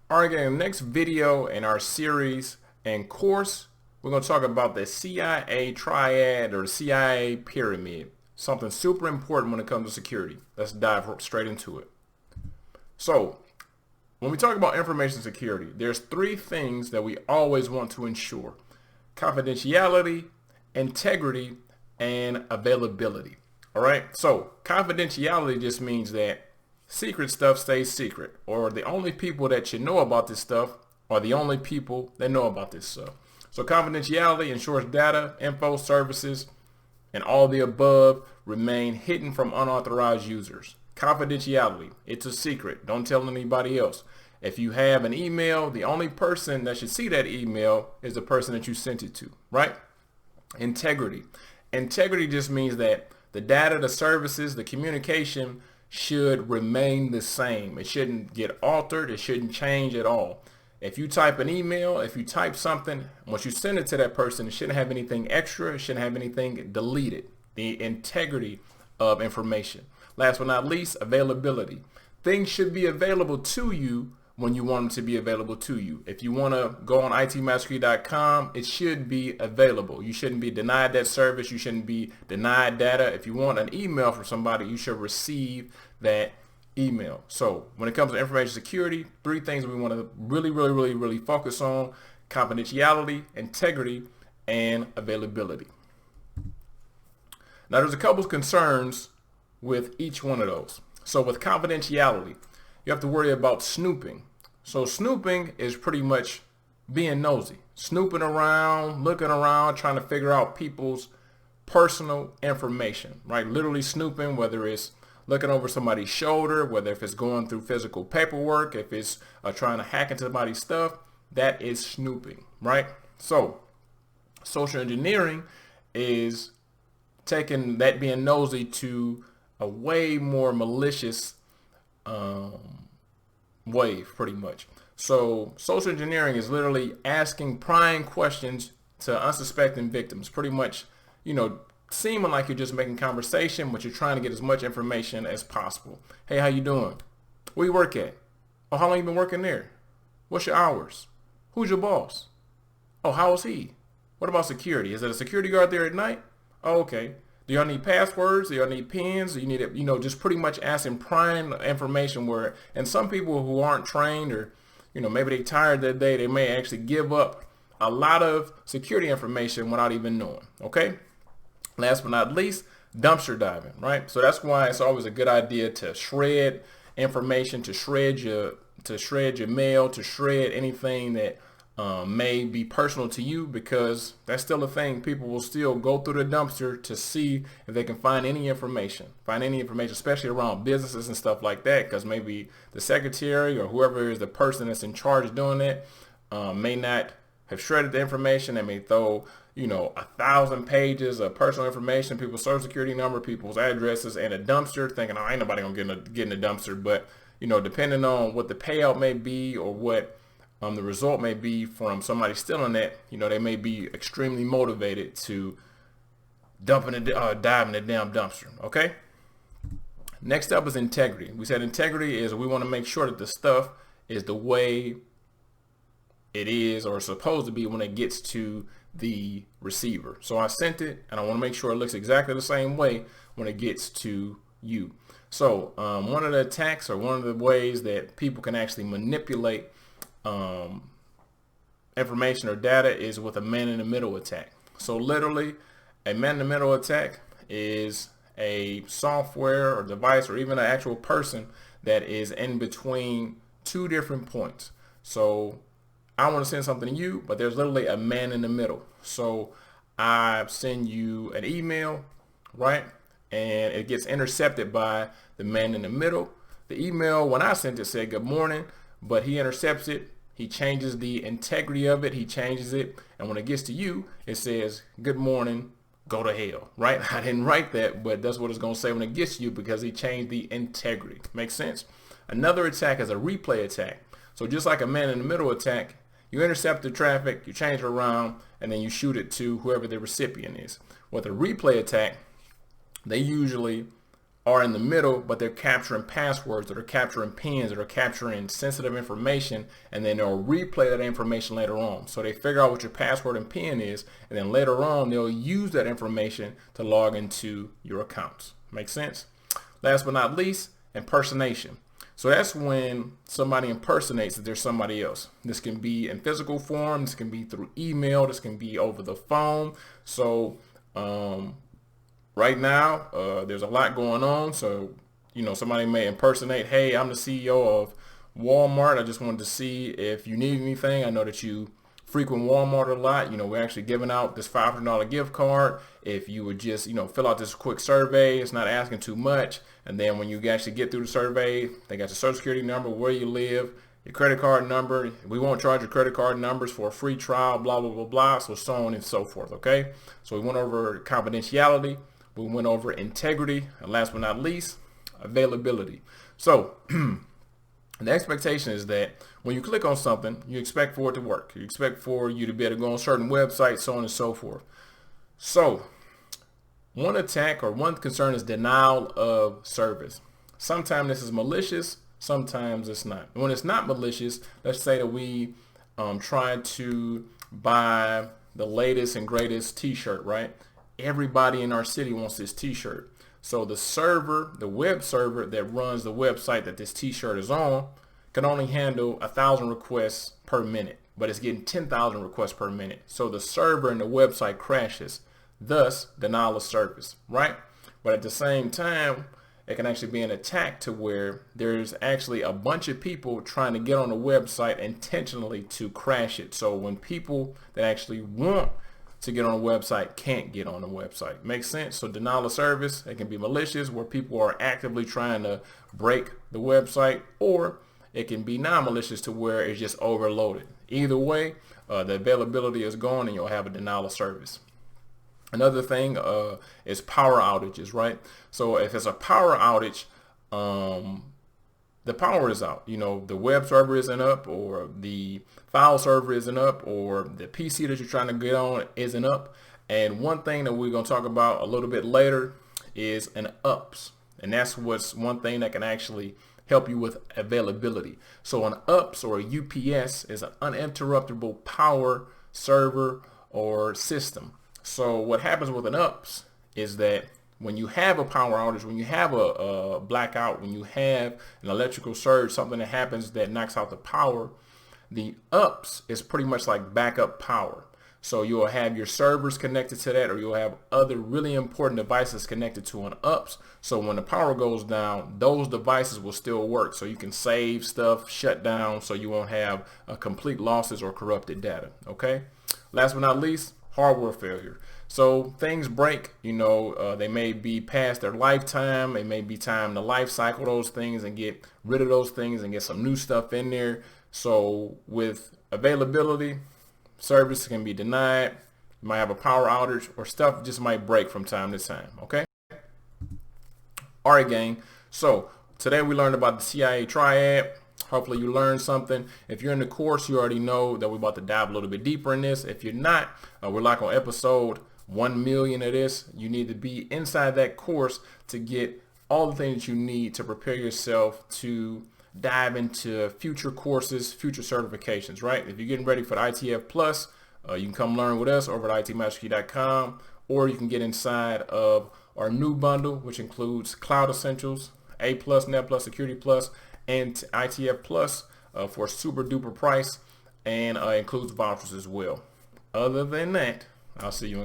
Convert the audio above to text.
All right, gang, next video in our series and course, we're going to talk about the CIA triad or the CIA pyramid. Something super important when it comes to security. Let's dive straight into it. So, when we talk about information security, there's three things that we always want to ensure: confidentiality, integrity, and availability. All right, so confidentiality just means that secret stuff stays secret, or the only people that should know about this stuff are the only people that know about this stuff. So confidentiality ensures data, info, services, and all the above remain hidden from unauthorized users. Confidentiality, it's a secret. Don't tell anybody else. If you have an email, the only person that should see that email is the person that you sent it to, right? Integrity. Integrity just means that the data, the services, the communication should remain the same. It shouldn't get altered. It shouldn't change at all. If you type an email, if you type something, once you send it to that person, it shouldn't have anything extra. It shouldn't have anything deleted. The integrity of information. Last but not least, availability. Things should be available to you when you want them to be available to you. If you want to go on itmastery.com, it should be available. You shouldn't be denied that service. You shouldn't be denied data. If you want an email from somebody, you should receive that email. So when it comes to information security, three things we want to really focus on: confidentiality, integrity, and availability. Now, there's a couple of concerns with each one of those. So with confidentiality, you have to worry about snooping. So snooping is pretty much being nosy, snooping around, looking around, trying to figure out people's personal information, right? Literally snooping, whether it's looking over somebody's shoulder, whether if it's going through physical paperwork, if it's trying to hack into somebody's stuff, that is snooping, right? So social engineering is taking that being nosy to a way more malicious wave, pretty much. So social engineering is literally asking prying questions to unsuspecting victims, pretty much, seeming like you're just making conversation, but you're trying to get as much information as possible. Hey, how you doing? Where you work at? Oh, how long you been working there? What's your hours? Who's your boss? Oh, how is he? What about security? Is there a security guard there at night? Oh, okay. Do y'all need passwords? Do y'all need pins? Do you need it? Just pretty much asking prying information where, and some people who aren't trained or, maybe they tired that day, they may actually give up a lot of security information without even knowing. Okay. Last but not least, dumpster diving, right? So that's why it's always a good idea to shred information, to shred your mail, to shred anything that may be personal to you, because that's still a thing. People will still go through the dumpster to see if they can find any information, especially around businesses and stuff like that, because maybe the secretary or whoever is the person that's in charge of doing that may not have shredded the information. They may throw 1,000 pages of personal information, people's social security number, people's addresses, and a dumpster, thinking, oh, ain't nobody gonna get in the dumpster. But depending on what the payout may be or what the result may be from somebody stealing that, they may be extremely motivated to dive in the damn dumpster. Okay. Next up is integrity. We said integrity is we want to make sure that the stuff is the way it is or supposed to be when it gets to the receiver. So I sent it, and I want to make sure it looks exactly the same way when it gets to you. So one of the attacks, or one of the ways that people can actually manipulate information or data, is with a man-in-the-middle attack. So literally, a man-in-the-middle attack is a software or device or even an actual person that is in between two different points. So I want to send something to you, but there's literally a man in the middle. So I send you an email, right? And it gets intercepted by the man in the middle. The email, when I sent it, said good morning, but he intercepts it. He changes the integrity of it. He changes it. And when it gets to you, it says, good morning, go to hell, right? I didn't write that, but that's what it's going to say when it gets to you, because he changed the integrity. Makes sense? Another attack is a replay attack. So just like a man in the middle attack, you intercept the traffic, you change it around, and then you shoot it to whoever the recipient is. With a replay attack, they usually are in the middle, but they're capturing passwords, or they're capturing pins, or they're capturing sensitive information, and then they'll replay that information later on. So they figure out what your password and pin is, and then later on they'll use that information to log into your accounts. Make sense? Last but not least, impersonation. So that's when somebody impersonates that there's somebody else. This can be in physical form, this can be through email, this can be over the phone. So right now, there's a lot going on. So, somebody may impersonate, hey, I'm the CEO of Walmart. I just wanted to see if you need anything. I know that you frequent Walmart a lot. We're actually giving out this $500 gift card. If you would just, fill out this quick survey, it's not asking too much. And then when you actually get through the survey, they got your social security number, where you live, your credit card number. We won't charge your credit card numbers for a free trial, blah, blah, blah, blah. So on and so forth. Okay. So we went over confidentiality. We went over integrity, and last but not least, availability. So the expectation is that when you click on something, you expect for it to work. You expect for you to be able to go on certain websites, so on and so forth. So one attack or one concern is denial of service. Sometimes this is malicious, sometimes it's not. When it's not malicious, let's say that we try to buy the latest and greatest t-shirt, right? Everybody in our city wants this t-shirt. So the server, the web server that runs the website that this t-shirt is on, can only handle 1,000 requests per minute, but it's getting 10,000 requests per minute. So the server and the website crashes, thus denial of service, right? But at the same time, it can actually be an attack to where there's actually a bunch of people trying to get on the website intentionally to crash it. So when people that actually want to get on a website can't get on the website. Makes sense? So denial of service, it can be malicious where people are actively trying to break the website, or it can be non-malicious to where it's just overloaded. Either way, the availability is gone and you'll have a denial of service. Another thing is power outages, right? So if it's a power outage, the power is out. The web server isn't up, or the file server isn't up, or the PC that you're trying to get on isn't up. And one thing that we're going to talk about a little bit later is an UPS. And that's what's one thing that can actually help you with availability. So an UPS or a UPS is an uninterruptible power server or system. So what happens with an UPS is that when you have a power outage, when you have a blackout, when you have an electrical surge, something that happens that knocks out the power, the UPS is pretty much like backup power. So you'll have your servers connected to that, or you'll have other really important devices connected to an UPS. So when the power goes down, those devices will still work. So you can save stuff, shut down, so you won't have complete losses or corrupted data. Okay. Last but not least, hardware failure. So things break, they may be past their lifetime. It may be time to life cycle those things and get rid of those things and get some new stuff in there. So with availability, service can be denied. You might have a power outage, or stuff just might break from time to time. Okay. All right, gang. So today we learned about the CIA triad. Hopefully you learned something. If you're in the course, you already know that we're about to dive a little bit deeper in this. If you're not, we're like on episode 1 million of this. You need to be inside that course to get all the things that you need to prepare yourself to dive into future courses, future certifications, right? If you're getting ready for the ITF Plus, you can come learn with us over at itmasterkey.com, or you can get inside of our new bundle, which includes Cloud Essentials, A+, Net Plus, Security Plus, and ITF Plus for a super duper price, and includes vouchers as well. Other than that, I'll see you in class.